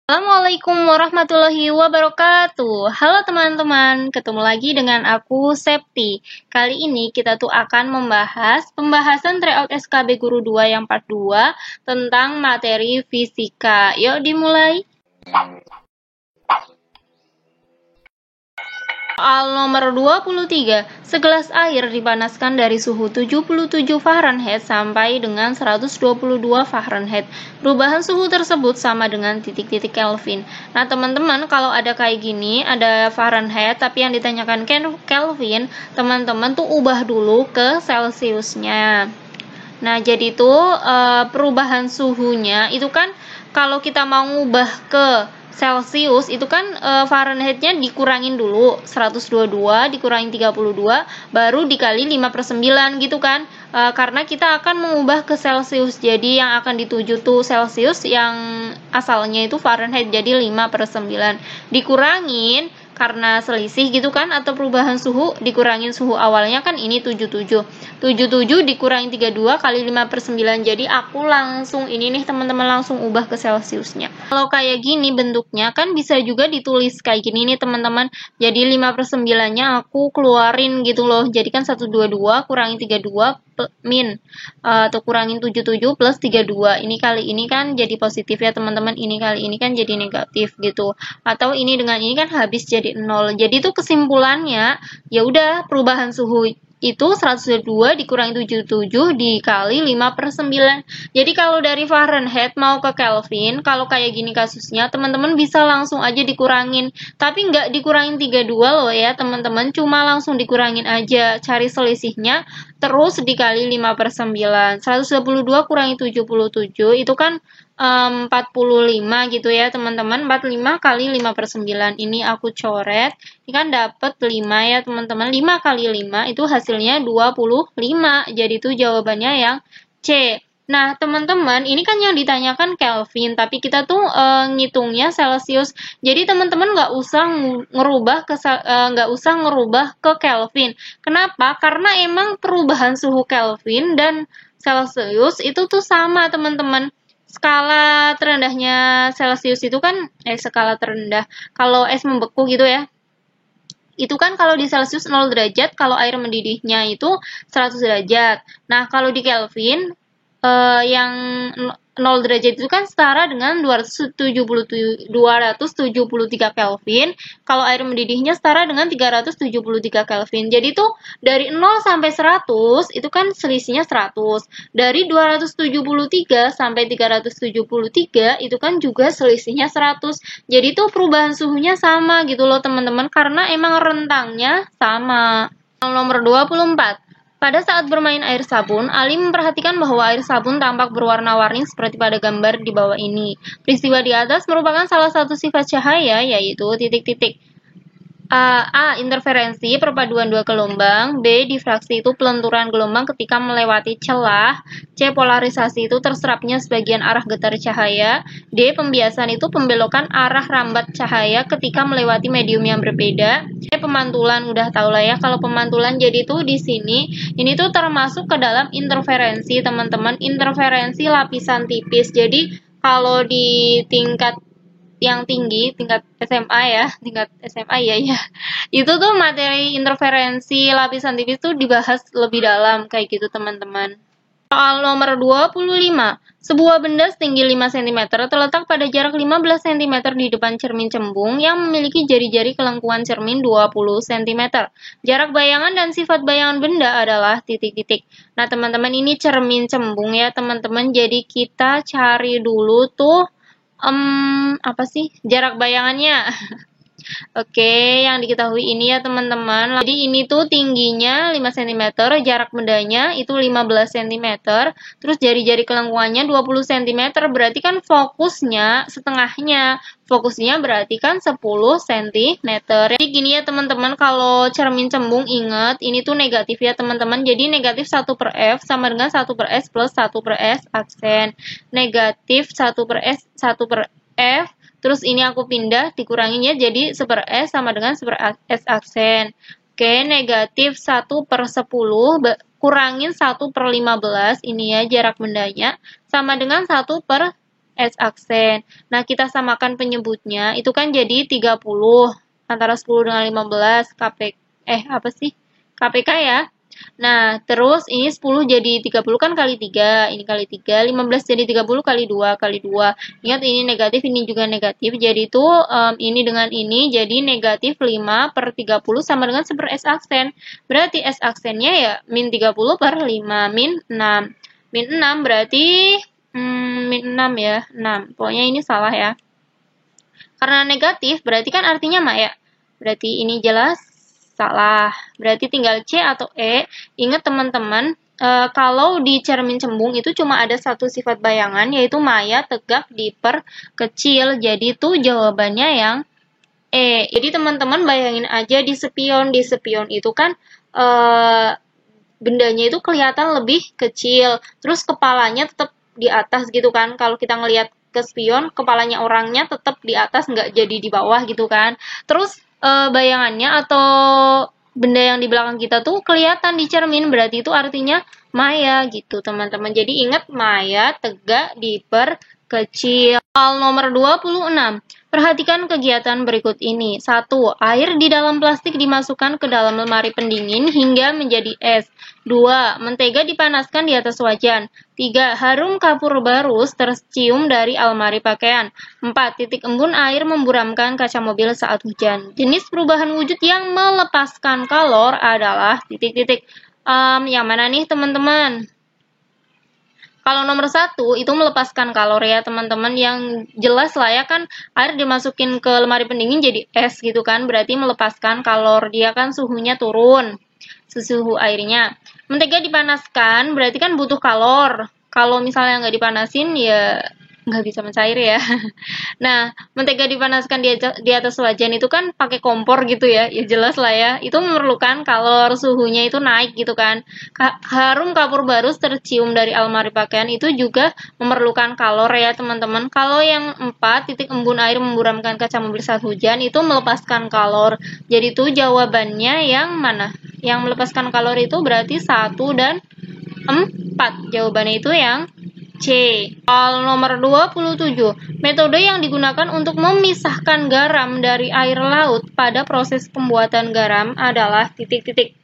Assalamualaikum warahmatullahi wabarakatuh. Halo teman-teman, ketemu lagi dengan aku Septi. Kali ini kita tuh akan membahas pembahasan tryout SKB Guru 2 yang part 2 tentang materi fisika. Yuk dimulai. Soal nomor 23, segelas air dipanaskan dari suhu 77 Fahrenheit sampai dengan 122 Fahrenheit. Perubahan suhu tersebut sama dengan titik-titik Kelvin. Nah, teman-teman, kalau ada kayak gini, ada Fahrenheit, tapi yang ditanyakan Kelvin, teman-teman tuh ubah dulu ke Celsiusnya. Nah, jadi tuh perubahan suhunya itu kan kalau kita mau ngubah ke Celsius itu kan Fahrenheit-nya dikurangin dulu 122 dikurangin 32 baru dikali 5/9 gitu kan, karena kita akan mengubah ke Celsius, jadi yang akan dituju tuh Celsius yang asalnya itu Fahrenheit, jadi 5/9 dikurangin karena selisih gitu kan, atau perubahan suhu dikurangin suhu awalnya kan ini 77 dikurangin 32 kali 5/9, jadi aku langsung ini nih teman-teman langsung ubah ke Celsiusnya. Kalau kayak gini bentuknya kan bisa juga ditulis kayak gini nih teman-teman, jadi 5/9 nya aku keluarin gitu loh, jadi kan 122 kurangin 32 min atau kurangin 77 plus 32, ini kali ini kan jadi positif ya teman-teman, ini kali ini kan jadi negatif gitu, atau ini dengan ini kan habis jadi 0. Jadi itu kesimpulannya ya udah perubahan suhu itu 102 dikurangi 77 dikali 5/9. Jadi kalau dari Fahrenheit mau ke Kelvin, kalau kayak gini kasusnya, teman-teman bisa langsung aja dikurangin. Tapi nggak dikurangin 32 loh ya teman-teman, cuma langsung dikurangin aja. Cari selisihnya, terus dikali 5/9. 122 kurangi 77, itu kan 45 gitu ya teman-teman, 45 kali 5/9, ini aku coret, ini kan dapat 5 ya teman-teman, 5 kali 5 itu hasilnya 25, jadi itu jawabannya yang C. Nah teman-teman, ini kan yang ditanyakan Kelvin, tapi kita tuh ngitungnya Celsius, jadi teman-teman nggak usah ngerubah ke Kelvin. Kenapa? Karena emang perubahan suhu Kelvin dan Celsius itu tuh sama teman-teman. Skala terendahnya Celsius itu kan skala terendah kalau es membeku gitu ya, itu kan kalau di Celsius 0 derajat, kalau air mendidihnya itu 100 derajat. Nah kalau di Kelvin yang 0 derajat itu kan setara dengan 273 Kelvin, kalau air mendidihnya setara dengan 373 Kelvin. Jadi itu dari 0 sampai 100 itu kan selisihnya 100. Dari 273 sampai 373 itu kan juga selisihnya 100. Jadi itu perubahan suhunya sama gitu loh teman-teman, karena emang rentangnya sama. Nomor 24. Pada saat bermain air sabun, Ali memperhatikan bahwa air sabun tampak berwarna-warni seperti pada gambar di bawah ini. Peristiwa di atas merupakan salah satu sifat cahaya, yaitu titik-titik. A. Interferensi, perpaduan dua gelombang. B. Difraksi, itu pelenturan gelombang ketika melewati celah. C. Polarisasi, itu terserapnya sebagian arah getar cahaya. D. Pembiasan, itu pembelokan arah rambat cahaya ketika melewati medium yang berbeda. E. Pemantulan, udah tau lah ya kalau pemantulan, jadi tuh di sini ini tuh termasuk ke dalam interferensi teman-teman, interferensi lapisan tipis. Jadi kalau di tingkat yang tinggi, tingkat SMA ya, itu tuh materi interferensi lapisan tipis tuh dibahas lebih dalam kayak gitu teman-teman. Soal nomor 25, sebuah benda setinggi 5 cm terletak pada jarak 15 cm di depan cermin cembung yang memiliki jari-jari kelengkuan cermin 20 cm. Jarak bayangan dan sifat bayangan benda adalah titik-titik. Nah teman-teman, ini cermin cembung ya teman-teman, jadi kita cari dulu tuh apa sih jarak bayangannya. Oke, yang diketahui ini ya teman-teman. Jadi ini tuh tingginya 5 cm, jarak bendanya itu 15 cm, terus jari-jari kelengkuannya 20 cm, berarti kan fokusnya setengahnya. Fokusnya berarti kan 10 cm. Jadi gini ya teman-teman, kalau cermin cembung ingat ini tuh negatif ya teman-teman. Jadi negatif 1/F sama dengan 1/S plus 1/S aksen. Negatif 1/S 1/F. Terus ini aku pindah, dikuranginnya jadi 1/S sama dengan 1/S aksen. Oke, negatif 1/10 kurangin 1/15, ini ya jarak bendanya, sama dengan 1/10 S aksen. Nah, kita samakan penyebutnya, itu kan jadi 30 antara 10 dengan 15 KPK ya. Nah, terus ini 10 jadi 30 kan kali 3, ini kali 3, 15 jadi 30 kali 2, kali 2. Ingat ini negatif, ini juga negatif, jadi itu ini dengan ini, jadi negatif 5 per 30 sama dengan 1 per S aksen. Berarti S aksennya ya min 30 per 5, min 6. Min 6 berarti, min 6 ya, 6. Pokoknya ini salah ya. Karena negatif, berarti kan artinya mak ya. Berarti ini jelas salah. Berarti tinggal C atau E. Ingat teman-teman, kalau di cermin cembung itu cuma ada satu sifat bayangan, yaitu maya, tegak, diperkecil. Jadi itu jawabannya yang E. Jadi teman-teman bayangin aja di spion. Di spion itu kan bendanya itu kelihatan lebih kecil. Terus kepalanya tetap di atas gitu kan. Kalau kita ngelihat ke spion, kepalanya orangnya tetap di atas, nggak jadi di bawah gitu kan. Terus bayangannya atau benda yang di belakang kita tuh kelihatan di cermin, berarti itu artinya maya gitu teman-teman. Jadi ingat maya, tegak, diperkecil. Soal nomor 26. Perhatikan kegiatan berikut ini. 1. Air di dalam plastik dimasukkan ke dalam lemari pendingin hingga menjadi es. 2. Mentega dipanaskan di atas wajan. 3. Harum kapur barus tercium dari almari pakaian. 4. Titik embun air memburamkan kaca mobil saat hujan. Jenis perubahan wujud yang melepaskan kalor adalah titik-titik. Yang mana nih teman-teman? Kalau nomor 1 itu melepaskan kalor ya teman-teman, yang jelas lah ya kan air dimasukin ke lemari pendingin jadi es gitu kan, berarti melepaskan kalor, dia kan suhunya turun, suhu airnya. Mentega dipanaskan berarti kan butuh kalor, kalau misalnya nggak dipanasin ya nggak bisa mencair ya. Nah, mentega dipanaskan di atas wajan itu kan pakai kompor gitu ya, ya jelas lah ya, itu memerlukan kalor, suhunya itu naik gitu kan. Harum kapur barus tercium dari almari pakaian itu juga memerlukan kalor ya teman-teman. Kalau yang 4, titik embun air memburamkan kaca mobil saat hujan, itu melepaskan kalor. Jadi itu jawabannya yang mana? Yang melepaskan kalor itu berarti 1 dan 4. Jawabannya itu yang C. Soal nomor 27. Metode yang digunakan untuk memisahkan garam dari air laut pada proses pembuatan garam adalah titik-titik.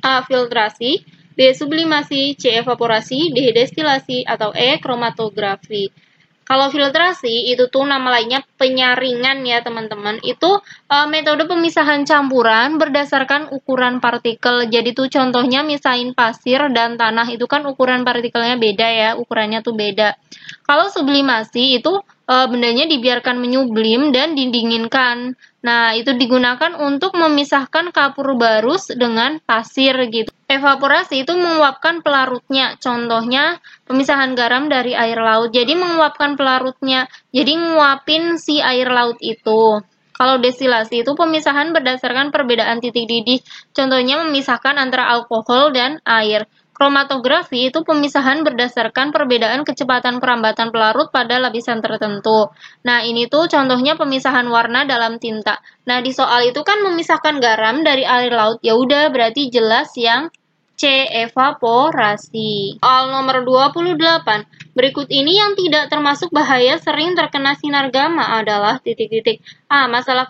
A. Filtrasi, B. Sublimasi, C. Evaporasi, D. Destilasi, atau E. Kromatografi. Kalau filtrasi itu tuh nama lainnya penyaringan ya teman-teman. Itu metode pemisahan campuran berdasarkan ukuran partikel. Jadi tuh contohnya misahin pasir dan tanah, itu kan ukuran partikelnya beda ya, ukurannya tuh beda. Kalau sublimasi itu bendanya dibiarkan menyublim dan didinginkan. Nah, itu digunakan untuk memisahkan kapur barus dengan pasir gitu. Evaporasi itu menguapkan pelarutnya. Contohnya pemisahan garam dari air laut. Jadi menguapkan pelarutnya. Jadi nguapin si air laut itu. Kalau destilasi itu pemisahan berdasarkan perbedaan titik didih. Contohnya memisahkan antara alkohol dan air. Kromatografi itu pemisahan berdasarkan perbedaan kecepatan perambatan pelarut pada lapisan tertentu. Nah, ini tuh contohnya pemisahan warna dalam tinta. Nah, di soal itu kan memisahkan garam dari air laut. Ya udah, berarti jelas yang C. Evaporasi. Soal nomor 28. Berikut ini yang tidak termasuk bahaya sering terkena sinar gamma adalah titik-titik. A. Masalah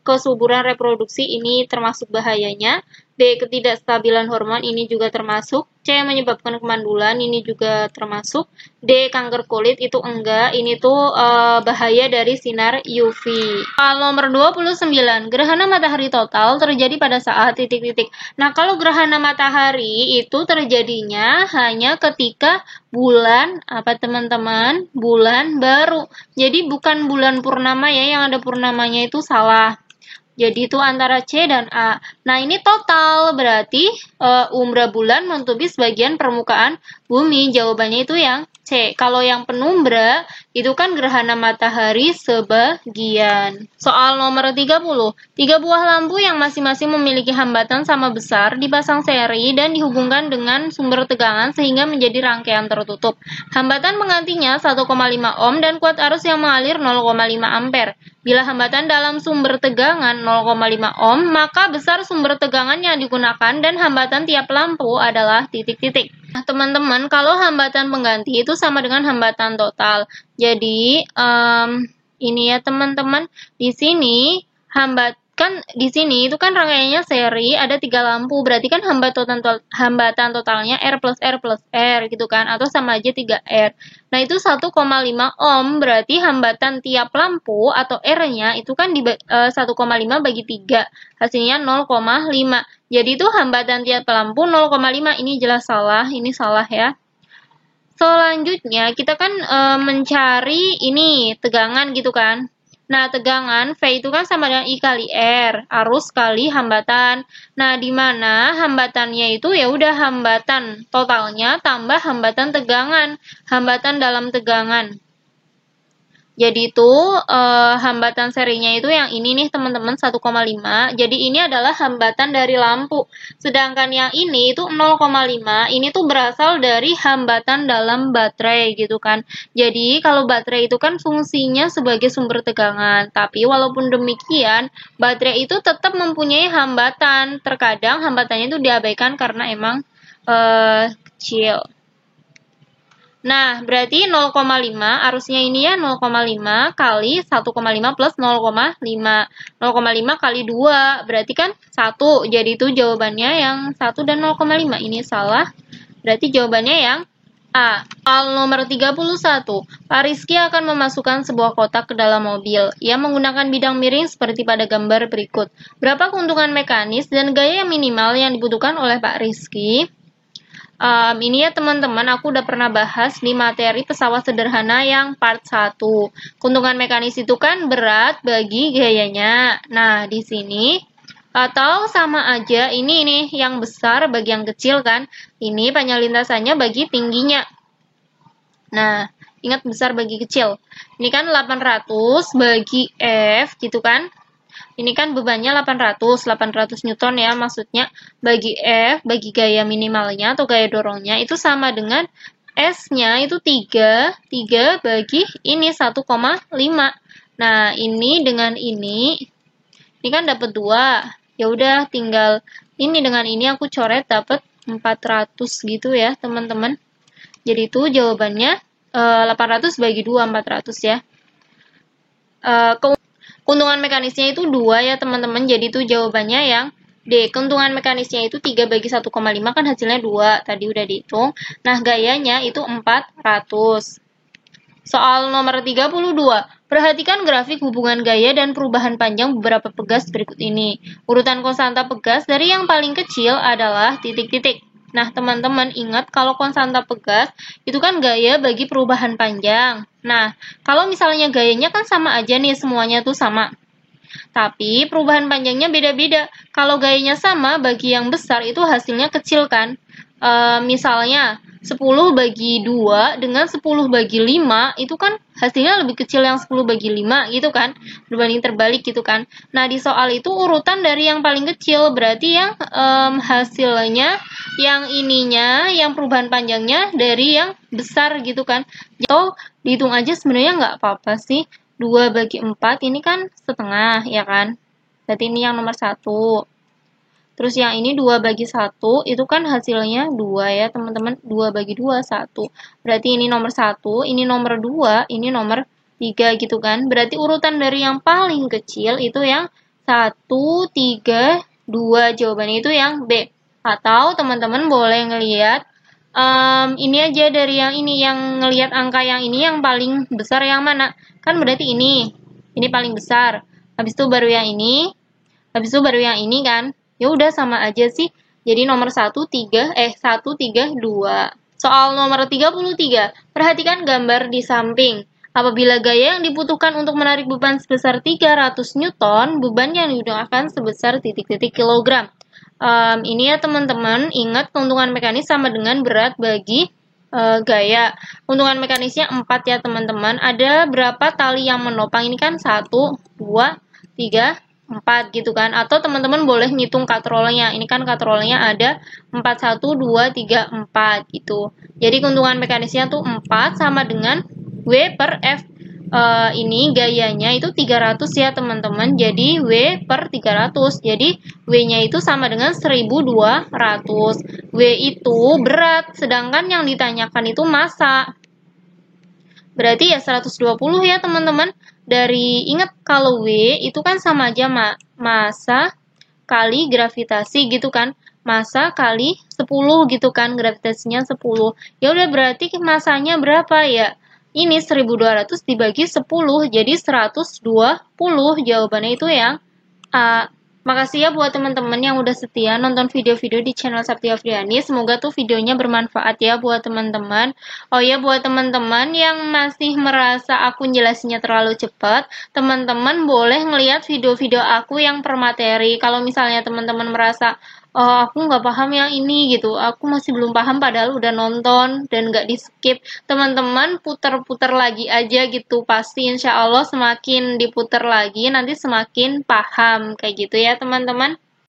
kesuburan reproduksi, ini termasuk bahayanya. B. Ketidakstabilan hormon, ini juga termasuk. C. Menyebabkan kemandulan, ini juga termasuk. D. Kanker kulit, itu enggak. Ini tuh bahaya dari sinar UV. Soal nomor 29. Gerhana matahari total terjadi pada saat titik-titik. Nah, kalau gerhana matahari itu terjadinya hanya ketika bulan apa teman-teman? Bulan baru. Jadi bukan bulan purnama ya, yang ada purnamanya itu salah. Jadi itu antara C dan A. Nah, ini total berarti umbra bulan menutupi sebagian permukaan bumi. Jawabannya itu yang C. Kalau yang penumbra itu kan gerhana matahari sebagian. Soal nomor 30. 3 buah lampu yang masing-masing memiliki hambatan sama besar dipasang seri dan dihubungkan dengan sumber tegangan sehingga menjadi rangkaian tertutup. Hambatan penggantinya 1,5 ohm dan kuat arus yang mengalir 0,5 ampere. Bila hambatan dalam sumber tegangan 0,5 ohm, maka besar sumber tegangan yang digunakan dan hambatan tiap lampu adalah titik-titik. Nah, teman-teman, kalau hambatan pengganti itu sama dengan hambatan total. Jadi, ini ya teman-teman, di sini di sini itu kan rangkaiannya seri, ada 3 lampu, berarti kan hambatan totalnya R plus R plus R gitu kan, atau sama aja 3R. Nah, itu 1,5 ohm, berarti hambatan tiap lampu atau R-nya itu kan 1,5 bagi 3, hasilnya 0,5. Jadi itu hambatan tiap lampu 0,5, ini jelas salah, ini salah ya. Selanjutnya kita kan mencari ini tegangan gitu kan. Nah, tegangan V itu kan sama dengan I kali R, arus kali hambatan. Nah, di mana hambatannya itu ya udah hambatan totalnya tambah hambatan tegangan, hambatan dalam tegangan. Jadi itu hambatan serinya itu yang ini nih teman-teman 1,5. Jadi ini adalah hambatan dari lampu. Sedangkan yang ini itu 0,5. Ini tuh berasal dari hambatan dalam baterai gitu kan. Jadi kalau baterai itu kan fungsinya sebagai sumber tegangan. Tapi walaupun demikian, baterai itu tetap mempunyai hambatan. Terkadang hambatannya itu diabaikan karena emang kecil. Nah, berarti 0,5, arusnya ini ya 0,5 kali 1,5 plus 0,5. 0,5 kali 2, berarti kan 1. Jadi itu jawabannya yang 1 dan 0,5. Ini salah, berarti jawabannya yang A. Soal nomor 31. Pak Rizky akan memasukkan sebuah kotak ke dalam mobil. Ia menggunakan bidang miring seperti pada gambar berikut. Berapa keuntungan mekanis dan gaya minimal yang dibutuhkan oleh Pak Rizky? Ini ya teman-teman, aku udah pernah bahas di materi pesawat sederhana yang part 1. Keuntungan mekanis itu kan berat bagi gayanya. Nah, di sini atau sama aja, ini nih yang besar bagi yang kecil kan. Ini panjang lintasannya bagi tingginya. Nah, ingat besar bagi kecil. Ini kan 800 bagi F gitu kan. Ini kan bebannya 800 Newton ya, maksudnya bagi F, bagi gaya minimalnya atau gaya dorongnya itu sama dengan S-nya itu 3 bagi ini 1,5. Nah, ini dengan ini kan dapat 2. Ya udah tinggal ini dengan ini aku coret dapat 400 gitu ya, teman-teman. Jadi itu jawabannya 800 bagi 2, 400 ya. Keuntungan mekanisnya itu 2 ya teman-teman, jadi itu jawabannya yang D. Keuntungan mekanisnya itu 3 bagi 1,5 kan hasilnya 2, tadi udah dihitung. Nah, gayanya itu 400. Soal nomor 32. Perhatikan grafik hubungan gaya dan perubahan panjang beberapa pegas berikut ini. Urutan konstanta pegas dari yang paling kecil adalah titik-titik. Nah, teman-teman ingat kalau konstanta pegas itu kan gaya bagi perubahan panjang. Nah, kalau misalnya gayanya kan sama aja nih, semuanya tuh sama. Tapi perubahan panjangnya beda-beda. Kalau gayanya sama, bagi yang besar itu hasilnya kecil kan. Misalnya 10 bagi 2 dengan 10 bagi 5 itu kan hasilnya lebih kecil yang 10 bagi 5 gitu kan, berbanding terbalik gitu kan. Nah, di soal itu urutan dari yang paling kecil, berarti yang hasilnya yang ininya, yang perubahan panjangnya dari yang besar gitu kan. Atau dihitung aja sebenarnya nggak apa-apa sih, 2 bagi 4 ini kan setengah ya kan, berarti ini yang nomor 1. Terus yang ini 2 bagi 1, itu kan hasilnya 2 ya teman-teman. 2 bagi 2, 1. Berarti ini nomor 1, ini nomor 2, ini nomor 3 gitu kan. Berarti urutan dari yang paling kecil itu yang 1, 3, 2. Jawabannya itu yang B. Atau teman-teman boleh ngelihat, ini aja dari yang ini, yang ngelihat angka yang ini yang paling besar yang mana. Kan berarti ini paling besar. Habis itu baru yang ini, habis itu baru yang ini kan. Ya udah sama aja sih. Jadi nomor 1, 3, 2. Soal nomor 33. Perhatikan gambar di samping. Apabila gaya yang dibutuhkan untuk menarik beban sebesar 300 Newton, beban yang digunakan sebesar titik-titik kilogram. Ini ya teman-teman, ingat keuntungan mekanis sama dengan berat bagi gaya. Keuntungan mekanisnya 4 ya teman-teman. Ada berapa tali yang menopang? Ini kan 1, 2, 3, 4 gitu kan. Atau teman-teman boleh ngitung katrolnya. Ini kan katrolnya ada 4, 1, 2, 3, 4 gitu. Jadi keuntungan mekanisnya tuh 4 sama dengan W per F. ini gayanya itu 300 ya teman-teman. Jadi W per 300. Jadi W-nya itu sama dengan 1200. W itu berat, sedangkan yang ditanyakan itu massa. Berarti ya 120 ya teman-teman. Dari ingat kalau W itu kan sama aja massa kali gravitasi gitu kan. Massa kali 10 gitu kan, gravitasinya 10. Ya udah berarti massanya berapa ya? Ini 1200 dibagi 10 jadi 120. Jawabannya itu yang A. Makasih ya buat teman-teman yang udah setia nonton video-video di channel Sakti Afriani. Semoga tuh videonya bermanfaat ya buat teman-teman. Oh ya, buat teman-teman yang masih merasa aku jelasinnya terlalu cepat, teman-teman boleh ngeliat video-video aku yang per materi. Kalau misalnya teman-teman merasa, oh aku nggak paham yang ini gitu, aku masih belum paham padahal udah nonton dan nggak di-skip, teman-teman putar-putar lagi aja gitu. Pasti insya Allah semakin diputar lagi, nanti semakin paham kayak gitu ya teman-teman.